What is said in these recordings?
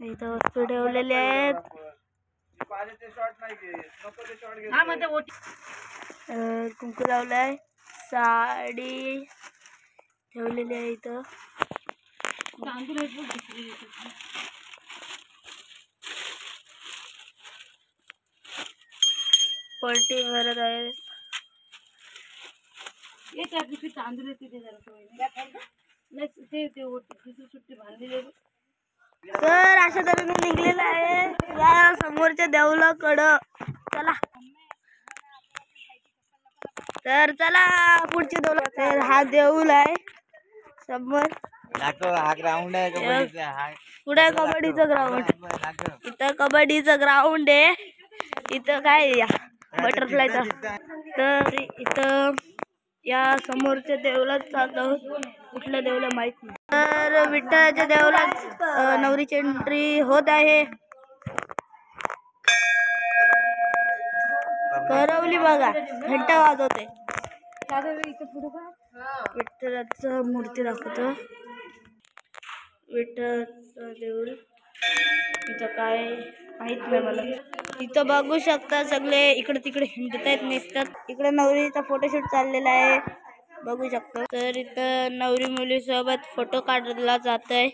इथं वस्तू ठेवलेले आहेत. कुंकू लावलाय, साडी ठेवलेली आहे इथं. पलटी भरत आहे. तर अशा तऱ्हेने निघलेलं आहे या समोरच्या देवलाकडं. चला तर चला पुढची देऊळ. तर हा देऊळ आहे समोर. हा ग्राउंड आहे, पुढे कबड्डीचं ग्राउंड. इथं कबड्डीचं ग्राउंड आहे. इथं काय या बटरफ्लायचा. तर इथं या समोरच्या देवळात जात आहोत. कुठल्या देवला माहित नाही. तर विठ्ठलाच्या देवळात नवरीची एंट्री होत आहे. करवली बघा, घंटा वाजवते. विठ्ठलाचं मूर्ती दाखवतो. विठ्ठलाचं देऊळ इथं काय माहित नाही मला. इथं बघू शकता सगळे इकडे तिकडे हिंडतायत नेसतात. इकडे नवरीचा फोटोशूट चाललेला आहे बघू शकतो. तर इथं नवरी मुली सोबत फोटो काढला जात आहे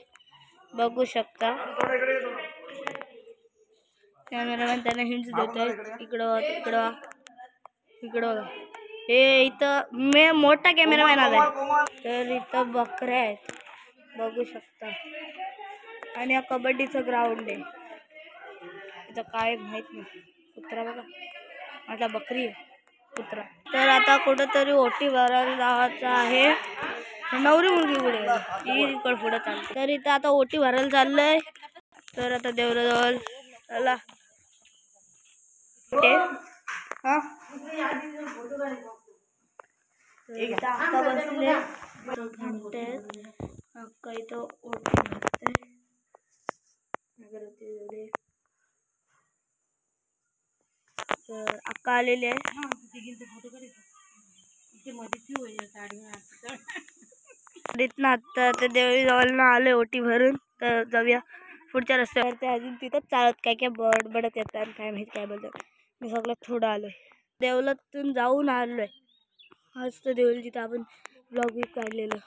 बघू शकता. कॅमेरामॅन त्यांना हिंट्स देत आहे. इकडं तिकडं इकडं. हे इथं मोठा कॅमेरामॅन आलाय. तर इथं बकऱ्या आहेत बघू शकता. आणि हा कबड्डीचं ग्राउंड आहे. इथं काय माहित नाही. कुत्रा बघा, आता बकरी आहे कुत्रा. तर आता कुठंतरी ओटी भरायला जायचं आहे. नवरी मुलगी पुढे ही इकडे पुढे चालते. तर इथं आता ओटी भरायला चाललंय. तर आता देवराजवळ चला. अक्का बसले घंटे अक्का इथं ओटी भरते. तर अक्का आलेली आहे. आता ते देवी जवळ आले ओटी भरून. तर जाऊया पुढच्या रस्त्यावर. ते अजून तिथं चालत काय काय बडबडत येतात काय माहित काय बोलतात. मी सगळ्यात थोडं आलोय. देवलातून जाऊन आलोय. आज तर देऊळ जिथं आपण ब्लॉग काढलेलं.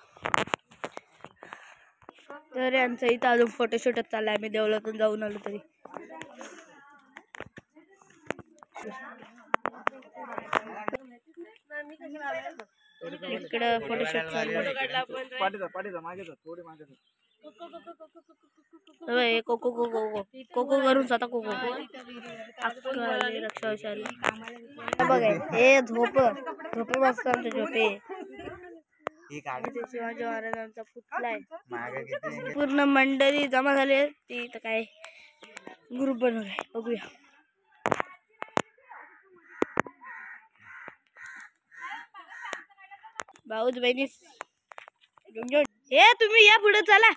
तर यांचं इथं अजून फोटोशूटच चाललाय. मी देवलातून जाऊन आलो तरी. इकडं फोटोशूट चाललंय. कोको कोको कोको करून स्वतः कोको रक्षा विचारली बघाय. हे झोपे मस्त आमचे झोपे. शिवाजी महाराजांचा पुतळा आहे. पूर्ण मंडळी जमा झाली आहे. ती तर काय ग्रुप बनवलाय बघूया. भाऊच बहिणी हे तुम्ही या पुढे चला.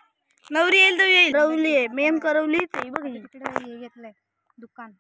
नवरी येईल तर येईल. करवली आहे मेन करवली. बघ तिकडे घेतलंय दुकान.